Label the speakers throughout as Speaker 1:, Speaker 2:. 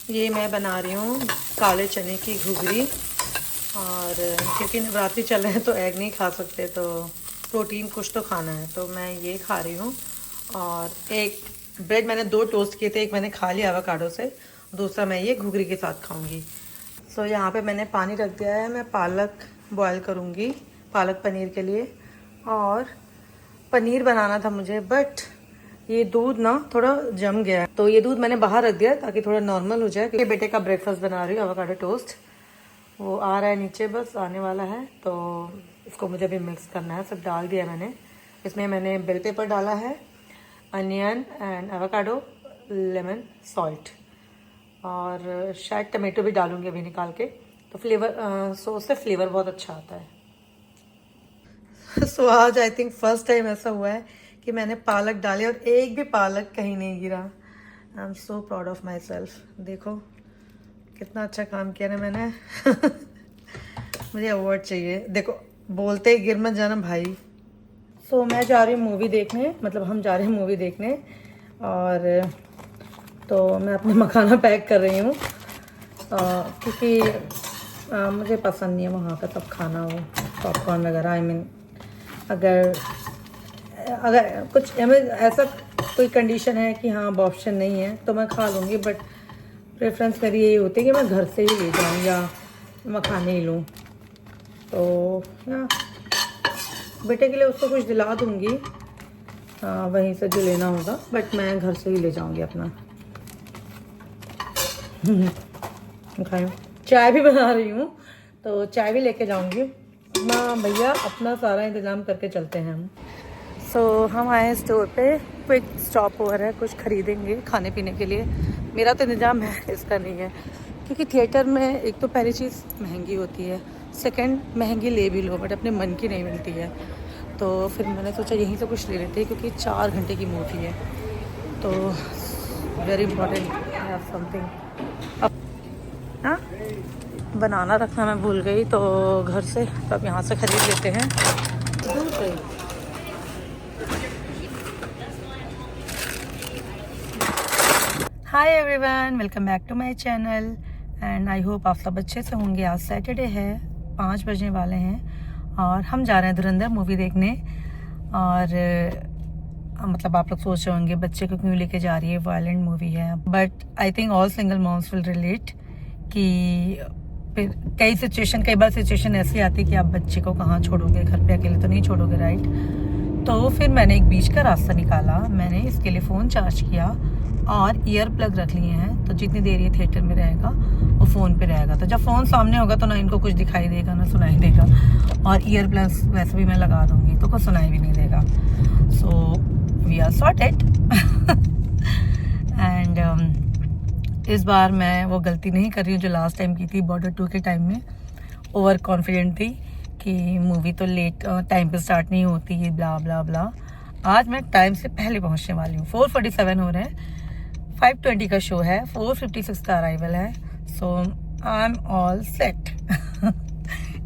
Speaker 1: ये मैं बना रही हूँ काले चने की घुघरी। और क्योंकि नवरात्रि चल रहे हैं तो एग नहीं खा सकते, तो प्रोटीन कुछ तो खाना है, तो मैं ये खा रही हूँ। और एक ब्रेड मैंने 2 टोस्ट किए थे, एक मैंने खा लिया एवोकाडो से, दूसरा मैं ये घुघरी के साथ खाऊंगी। सो यहाँ पे मैंने पानी रख दिया है, मैं पालक बॉयल करूँगी पालक पनीर के लिए। और पनीर बनाना था मुझे, बट ये दूध ना थोड़ा जम गया है, तो ये दूध मैंने बाहर रख दिया ताकि थोड़ा नॉर्मल हो जाए। क्योंकि बेटे का ब्रेकफास्ट बना रही हूँ एवोकाडो टोस्ट, वो आ रहा है नीचे, बस आने वाला है, तो इसको मुझे अभी मिक्स करना है। सब डाल दिया मैंने, इसमें मैंने बेल पेपर डाला है, onion and avocado, lemon, salt, और शायद टमाटो भी डालूंगी अभी निकाल के, तो सो उससे फ्लेवर बहुत अच्छा आता है। सो आज आई थिंक फर्स्ट टाइम ऐसा हुआ है कि मैंने पालक डाली और एक भी पालक कहीं नहीं गिरा। I am so proud of my self. देखो कितना अच्छा काम किया ना मैंने। मुझे अवार्ड चाहिए। देखो बोलते ही गिर मत जाना भाई। सो मैं जा रही हूँ मूवी देखने, मतलब हम जा रहे हैं मूवी देखने, और तो मैं अपने मखाना पैक कर रही हूँ क्योंकि मुझे पसंद नहीं है वहाँ का सब खाना, हो पॉपकॉर्न वगैरह। आई मीन अगर कुछ ऐसा कोई कंडीशन है कि हाँ ऑप्शन नहीं है तो मैं खा लूँगी, बट प्रेफरेंस मेरी यही होती है कि मैं घर से ही ले जाऊँ या मखाने ही लूँ। तो या बेटे के लिए उसको कुछ दिला दूँगी वहीं से जो लेना होगा, बट मैं घर से ही ले जाऊँगी अपना। खाएं। चाय भी बना रही हूँ, तो चाय भी लेके जाऊँगी। अपना भैया अपना सारा इंतज़ाम करके चलते हैं हम। सो हम आए हैं स्टोर पे, क्विक स्टॉप ओवर है, कुछ खरीदेंगे खाने पीने के लिए। मेरा तो इंतज़ाम है, इसका नहीं है, क्योंकि थिएटर में एक तो पहली चीज़ महंगी होती है, सेकंड महंगी ले भी लो बट अपने मन की नहीं मिलती है। तो फिर मैंने सोचा यहीं से कुछ ले लेते हैं, क्योंकि 4 घंटे की मूवी है, तो वेरी इंपॉर्टेंट समथिंग। हाँ बनाना रखना मैं भूल गई तो घर से, तो अब यहाँ से ख़रीद लेते हैं। दूर से hi everyone, welcome back to my channel and I hope आप सब अच्छे से होंगे। आज सैटरडे है, 5 बजने वाले हैं और हम जा रहे हैं धुरंधर मूवी देखने। और मतलब आप लोग सोच रहे होंगे बच्चे को क्यों लेके जा रही है, वायलेंट मूवी है, but I think all single moms will relate कि फिर कई बार सिचुएशन ऐसी आती है कि आप बच्चे को कहाँ छोड़ोगे, घर पे अकेले तो नहीं छोड़ोगे, राइट। तो फिर मैंने एक बीच का रास्ता निकाला, मैंने इसके लिए फ़ोन चार्ज किया और ईयर प्लग रख लिए हैं, तो जितनी देर ये थिएटर में रहेगा वो फ़ोन पे रहेगा। तो जब फ़ोन सामने होगा तो ना इनको कुछ दिखाई देगा ना सुनाई देगा, और ईयर प्लग्स वैसे भी मैं लगा दूँगी तो कुछ सुनाई भी नहीं देगा। So we are sorted. And इस बार मैं वो गलती नहीं कर रही हूँ जो लास्ट टाइम की थी बॉर्डर 2 के टाइम में। ओवर कॉन्फिडेंट थी कि मूवी तो लेट टाइम पे स्टार्ट नहीं होती है, ब्ला ब्ला ब्ला। आज मैं टाइम से पहले पहुंचने वाली हूँ। 4:47 हो रहे हैं, 5:20 का शो है, 4:56 का अराइवल है। सो आई एम ऑल सेट।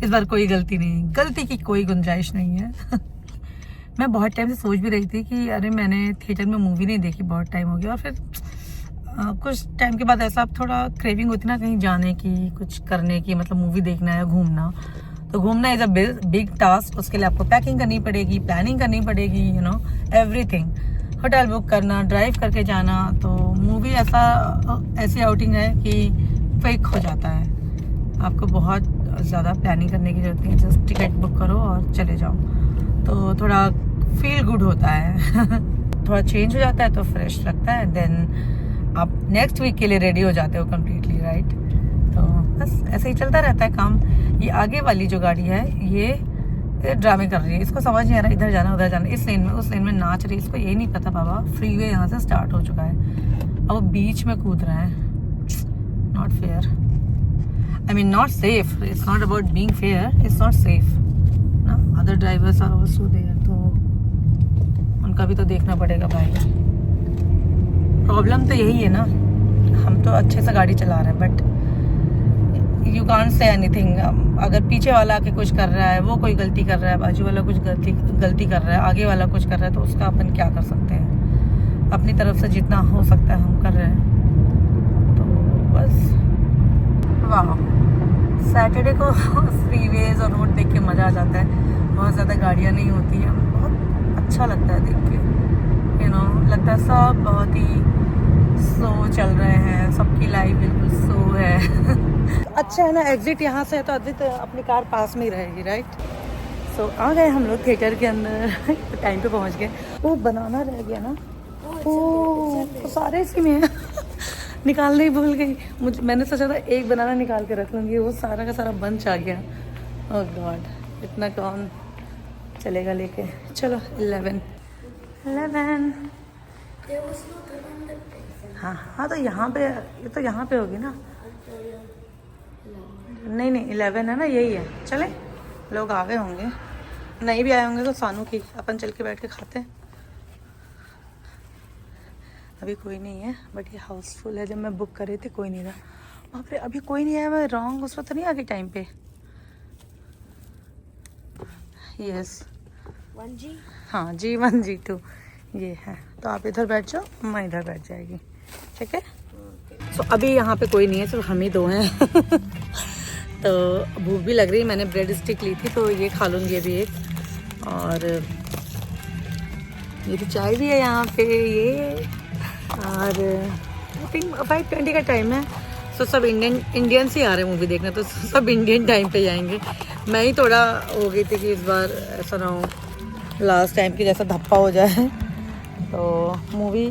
Speaker 1: इस बार कोई गलती नहीं, गलती की कोई गुंजाइश नहीं है। मैं बहुत टाइम से सोच भी रही थी कि अरे मैंने थिएटर में मूवी नहीं देखी, बहुत टाइम हो गया। और फिर कुछ टाइम के बाद ऐसा थोड़ा क्रेविंग होती ना कहीं जाने की, कुछ करने की, मतलब मूवी देखना है, घूमना। तो घूमना इज़ अ बिग टास्क, उसके लिए आपको पैकिंग करनी पड़ेगी, प्लानिंग करनी पड़ेगी, you know everything. Hotel book करना, ड्राइव करके जाना। तो मूवी ऐसी आउटिंग है कि क्विक हो जाता है, आपको बहुत ज़्यादा प्लानिंग करने की जरूरत नहीं है, जस्ट टिकट बुक करो और चले जाओ, तो थोड़ा फील गुड होता है। थोड़ा चेंज हो जाता है तो फ्रेश लगता है, देन आप नेक्स्ट वीक के लिए रेडी हो जाते हो कम्प्लीटली, राइट। तो बस ऐसे ही चलता रहता है काम। ये आगे वाली जो गाड़ी है ये ड्रामे कर रही है, इसको समझ नहीं आ रहा इधर जाना उधर जाना, इस लेन में उस लेन में नाच रही है, इसको ये नहीं पता बाबा फ्रीवे यहाँ से स्टार्ट हो चुका है, अब वो बीच में कूद रहा है। Not fair, I mean not safe. It's not about being fair, it's not safe ना। Other drivers are also there, तो उनका भी तो देखना पड़ेगा भाई। प्रॉब्लम तो यही है ना, हम तो अच्छे से गाड़ी चला रहे हैं but you can't say anything. अगर पीछे वाला आके कुछ कर रहा है, वो कोई गलती कर रहा है, बाजू वाला कुछ गलती कर रहा है, आगे वाला कुछ कर रहा है, तो उसका अपन क्या कर सकते हैं। अपनी तरफ से जितना हो सकता है हम कर रहे हैं। तो बस सैटरडे को फ्रीवेज और रोड देख के मज़ा आ जाता है, बहुत ज़्यादा गाड़ियाँ नहीं होती हैं, बहुत अच्छा लगता है देख के, लगता है सब बहुत ही स्लो चल रहे हैं, सबकी लाइफ बिल्कुल स्लो है। अच्छा है ना, एग्जिट यहाँ से है तो एग्जिट अपनी कार पास में ही रहेगी, राइट। सो आ गए हम लोग थिएटर के अंदर, टाइम पे पहुँच गए। वो बनाना रह गया ना, तो सारे इसी में है। निकालने ही भूल गई, मैंने सोचा था एक बनाना निकाल के रख लूँगी, वो सारा का सारा बंच आ गया। ओह गॉड, इतना कौन चलेगा लेके। चलो 11। हाँ हाँ, तो यहाँ पे, ये तो यहाँ पे होगी ना। नहीं 11 है ना, यही है। चले, लोग आ गए होंगे, नहीं भी आए होंगे तो सानू की अपन चल के बैठ के खाते हैं। अभी कोई नहीं है, बट ये हाउसफुल है। जब मैं बुक कर रही थी कोई नहीं था वहाँ पे, अभी कोई नहीं आया। मैं रॉन्ग उस वक्त नहीं आ गई टाइम पे। यस
Speaker 2: 1G,
Speaker 1: हाँ, G1 G2 ये है। तो आप इधर बैठ जाओ, मैं इधर बैठ जाएगी, ठीक है। तो अभी यहाँ पे कोई नहीं है, सिर्फ हम ही दो हैं। तो भूख भी लग रही है, मैंने ब्रेड स्टिक ली थी तो ये खा लूँगी अभी एक। और ये तो चाय भी है यहाँ पे, ये। और आई थिंक 5:20 का टाइम है। तो सब इंडियंस ही आ रहे हैं मूवी देखने, तो सब इंडियन टाइम पे जाएंगे। मैं ही थोड़ा हो गई थी कि इस बार ऐसा ना हो लास्ट टाइम की जैसा धप्पा हो जाए, तो मूवी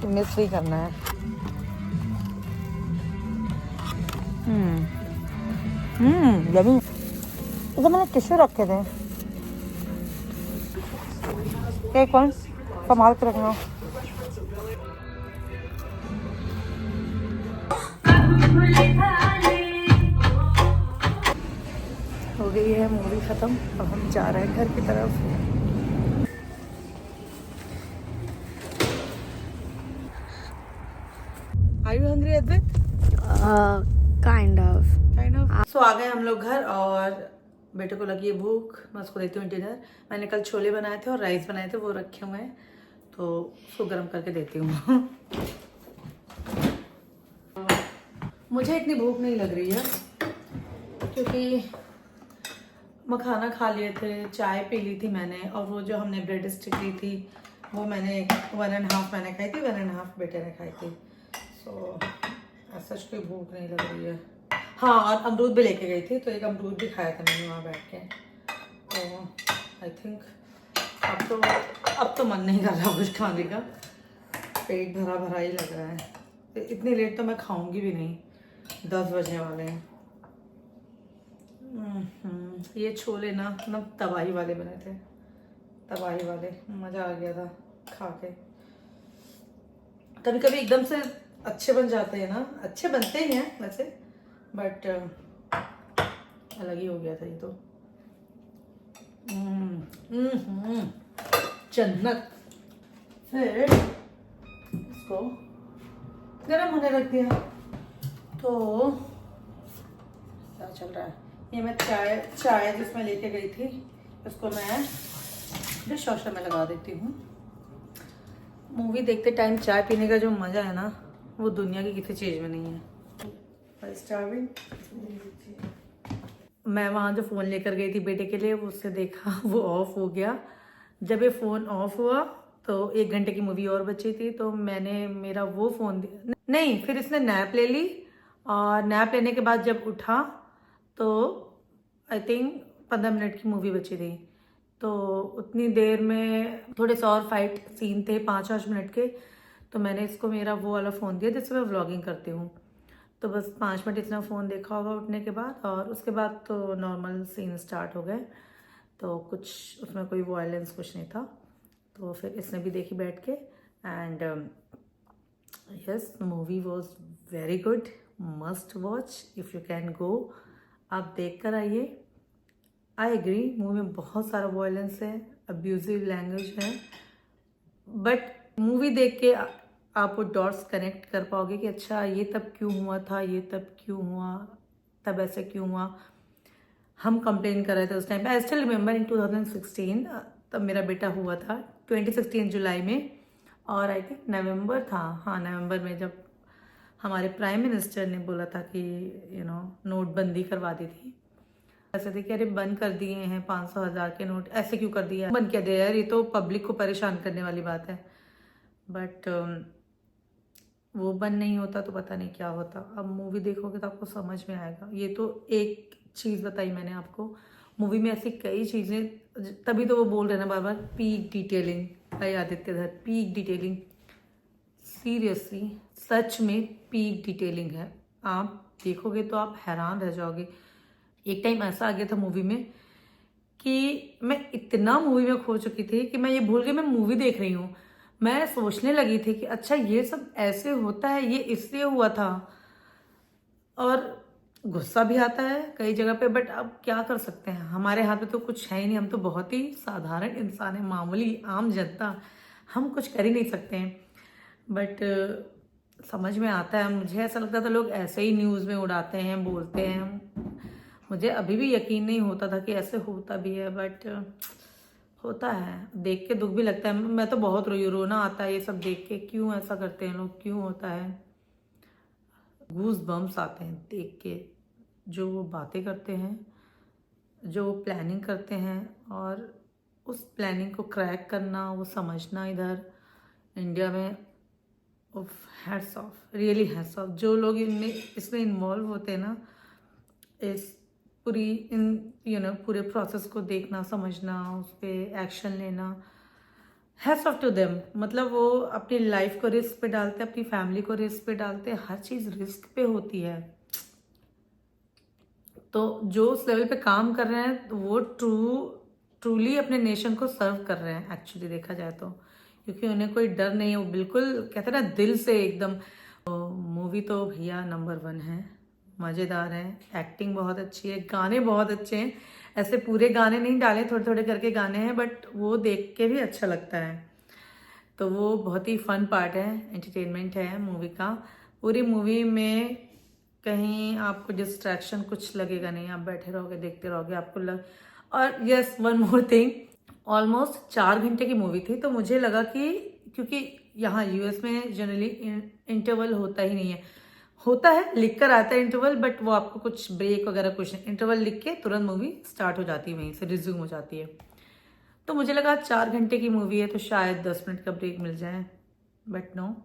Speaker 1: मिस भी करना है। यही तो मैंने टिश्यू रखे थे, एक कौन संभाल के रखना। हो गई है मूवी ख़त्म, अब हम जा रहे हैं घर की तरफ। Are you hungry, Advait?
Speaker 2: kind of.
Speaker 1: सो आ गए हम लोग घर और बेटे को लगी है भूख, मैं उसको देती हूँ डिनर। मैंने कल छोले बनाए थे और राइस बनाए थे, वो रखे हुए हैं, तो उसको गर्म करके देती हूँ। मुझे इतनी भूख नहीं लग रही है क्योंकि मखाना खा लिए थे, चाय पी ली थी मैंने, और वो जो हमने ब्रेड स्टिक ली थी वो मैंने 1.5 मैंने खाई थी, 1.5 बेटे ने खाई थी। सो ऐसा कोई भूख नहीं लग रही है। हाँ, और अमरूद भी लेके गई थी, तो एक अमरूद भी खाया था मैंने वहाँ बैठ के। तो आई थिंक अब तो मन नहीं कर रहा कुछ खाने का, पेट भरा भरा ही लग रहा है। इतनी लेट तो मैं खाऊंगी भी नहीं, 10 बजने वाले हैं। ये छोले ना तबाही वाले बने थे, तबाही वाले, मज़ा आ गया था खा के। कभी कभी एकदम से अच्छे बन जाते हैं ना, अच्छे बनते ही हैं वैसे, बट अलग ही हो गया था ये तो। जन्नत। फिर इसको गरम होने रख दिया। तो क्या चल रहा है, ये मैं चाय जिसमें लेके गई थी उसको मैं डिश वॉशर में लगा देती हूँ। मूवी देखते टाइम चाय पीने का जो मज़ा है ना, वो दुनिया की किसी चीज़ में नहीं है। मैं वहाँ जो फ़ोन लेकर गई थी बेटे के लिए, वो उससे देखा वो ऑफ हो गया। जब ये फ़ोन ऑफ हुआ तो 1 घंटे की मूवी और बची थी, तो मैंने मेरा वो फ़ोन नहीं, फिर इसने नैप ले ली, और नैप लेने के बाद जब उठा तो आई थिंक 15 मिनट की मूवी बची थी। तो उतनी देर में थोड़े से और फाइट सीन थे 5-5 मिनट के, तो मैंने इसको मेरा वो वाला फ़ोन दिया जिससे मैं व्लॉगिंग करती हूँ। तो बस 5 मिनट इतना फ़ोन देखा होगा उठने के बाद, और उसके बाद तो नॉर्मल सीन स्टार्ट हो गए। तो कुछ उसमें कोई वायलेंस कुछ नहीं था, तो फिर इसने भी देखी बैठ के। And yes, movie was very good, must watch if you can go, आप देख कर आइए। आई एग्री, मूवी में बहुत सारा वायलेंस है, अब्यूजिव लैंग्वेज है, बट मूवी देख के आप वो डॉट्स कनेक्ट कर पाओगे कि अच्छा ये तब क्यों हुआ था, ये तब क्यों हुआ, तब ऐसे क्यों हुआ। हम कंप्लेन कर रहे थे उस टाइम पे। आई स्टिल रिमेंबर इन 2016, तब मेरा बेटा हुआ था 2016 जुलाई में, और आई थिंक नवंबर था, हाँ नवंबर में, जब हमारे प्राइम मिनिस्टर ने बोला था कि नोटबंदी करवा दी थी। ऐसे थे कि अरे बंद कर दिए हैं 500,000 के नोट, ऐसे क्यों कर दिया, बंद क्या दिया यार, ये तो पब्लिक को परेशान करने वाली बात है। बट वो बंद नहीं होता तो पता नहीं क्या होता। अब मूवी देखोगे तो आपको समझ में आएगा। ये तो एक चीज़ बताई मैंने आपको, मूवी में ऐसी कई चीज़ें, तभी तो वो बोल रहे हैं ना बार बार, पीक डिटेलिंग। भाई आदित्यधर, पीक डिटेलिंग, सीरियसली सच में पीक डिटेलिंग है। आप देखोगे तो आप हैरान रह जाओगे। एक टाइम ऐसा आ गया था मूवी में कि मैं इतना मूवी में खो चुकी थी कि मैं ये भूल गई मैं मूवी देख रही हूँ। मैं सोचने लगी थी कि अच्छा ये सब ऐसे होता है, ये इसलिए हुआ था। और गुस्सा भी आता है कई जगह पे, बट अब क्या कर सकते हैं, हमारे हाथ में तो कुछ है ही नहीं। हम तो बहुत ही साधारण इंसान हैं, मामूली आम जनता, हम कुछ कर ही नहीं सकते हैं। बट समझ में आता है। मुझे ऐसा लगता था लोग ऐसे ही न्यूज़ में उड़ाते हैं, बोलते हैं। मुझे अभी भी यकीन नहीं होता था कि ऐसे होता भी है, बट होता है। देख के दुख भी लगता है। मैं तो बहुत रोना आता है ये सब देख के, क्यों ऐसा करते हैं लोग, क्यों होता है। गूज बम्स आते हैं देख के, जो वो बातें करते हैं, जो प्लानिंग करते हैं, और उस प्लानिंग को क्रैक करना, वो समझना इधर इंडिया में। Hats off, really hats off. जो लोग इनमें इसमें इन्वॉल्व होते हैं ना, इस पूरे प्रोसेस को देखना, समझना, उस पर एक्शन लेना, हैट्स ऑफ टू देम। मतलब वो अपनी लाइफ को रिस्क पे डालते हैं, अपनी फैमिली को रिस्क पे डालते हैं, हर चीज़ रिस्क पे होती है। तो जो उस लेवल पे काम कर रहे हैं तो वो ट्रूली अपने नेशन को सर्व कर रहे हैं एक्चुअली देखा जाए तो, क्योंकि उन्हें कोई डर नहीं है। वो बिल्कुल कहते हैं ना दिल से एकदम। मूवी तो भैया नंबर 1 है, मज़ेदार है, एक्टिंग बहुत अच्छी है, गाने बहुत अच्छे हैं। ऐसे पूरे गाने नहीं डाले, थोड़े थोड़े करके गाने हैं, बट वो देख के भी अच्छा लगता है। तो वो बहुत ही फन पार्ट है, एंटरटेनमेंट है मूवी का। पूरी मूवी में कहीं आपको डिस्ट्रैक्शन कुछ लगेगा नहीं, आप बैठे रहोगे देखते रहोगे, आपको और yes, one more thing, almost 4 घंटे की मूवी थी, तो मुझे लगा कि क्योंकि यहाँ यूएस में जनरली इंटरवल होता ही नहीं है, होता है लिख कर आता है इंटरवल, बट वो आपको कुछ ब्रेक वगैरह कुछ नहीं, इंटरवल लिख के तुरंत मूवी स्टार्ट हो जाती है, वहीं से रिज्यूम हो जाती है। तो मुझे लगा 4 घंटे की मूवी है तो शायद 10 मिनट का ब्रेक मिल जाए, बट नो,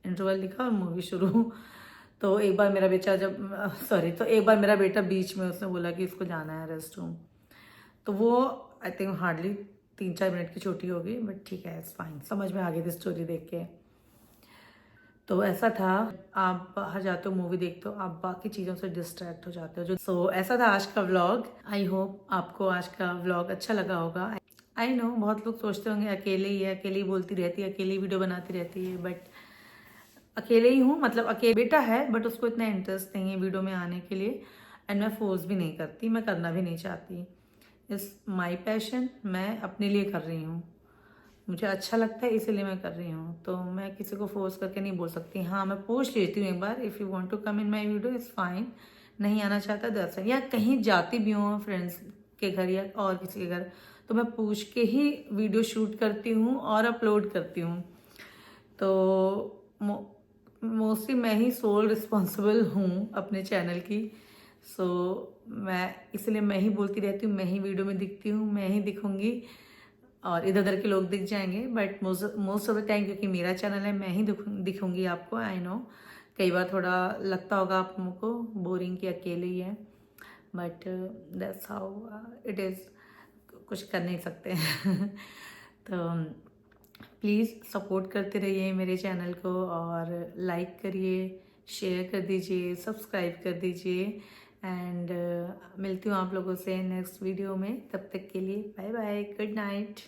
Speaker 1: इंटरवल लिखा और मूवी शुरू। तो एक बार मेरा बेटा बीच में उसने बोला कि इसको जाना है रेस्ट रूम, तो वो आई थिंक हार्डली 3-4 मिनट की छोटी होगी, बट ठीक है, इट्स फाइन, समझ में आ गई थी स्टोरी देख के। तो ऐसा था, आप बाहर जाते हो मूवी देखते हो, आप बाकी चीज़ों से डिस्ट्रैक्ट हो जाते हो। सो ऐसा था आज का व्लॉग। आई होप आपको आज का व्लॉग अच्छा लगा होगा। आई नो बहुत लोग सोचते होंगे अकेले ही है, अकेले ही बोलती रहती है, अकेली वीडियो बनाती रहती है, बट अकेले ही हूँ। मतलब अकेले बेटा है, बट उसको इतना इंटरेस्ट नहीं है वीडियो में आने के लिए, एंड मैं फोर्स भी नहीं करती, मैं करना भी नहीं चाहती। इस माई पैशन, मैं अपने लिए कर रही हूँ, मुझे अच्छा लगता है इसीलिए मैं कर रही हूँ। तो मैं किसी को फोर्स करके नहीं बोल सकती। हाँ, मैं पूछ लेती हूँ एक बार, if you want to come in my video is fine, नहीं आना चाहता दैट्स फाइन। या कहीं जाती भी हूँ फ्रेंड्स के घर या और किसी के घर, तो मैं पूछ के ही वीडियो शूट करती हूँ और अपलोड करती हूँ। तो मोस्टली मैं ही सोल रिस्पॉन्सिबल हूँ अपने चैनल की। सो मैं इसलिए मैं ही बोलती रहती हूँ, मैं ही वीडियो में दिखती हूँ, मैं ही दिखूँगी और इधर उधर के लोग दिख जाएंगे, but most of the time क्योंकि मेरा चैनल है, मैं ही दिखूँगी आपको। आई नो कई बार थोड़ा लगता होगा आप लोगों को बोरिंग कि अकेले ही है, but that's how it is, कुछ कर नहीं सकते। तो प्लीज़ सपोर्ट करते रहिए मेरे चैनल को, और लाइक करिए, शेयर कर दीजिए, सब्सक्राइब कर दीजिए, एंड मिलती हूँ आप लोगों से नेक्स्ट वीडियो में। तब तक के लिए बाय बाय, गुड नाइट।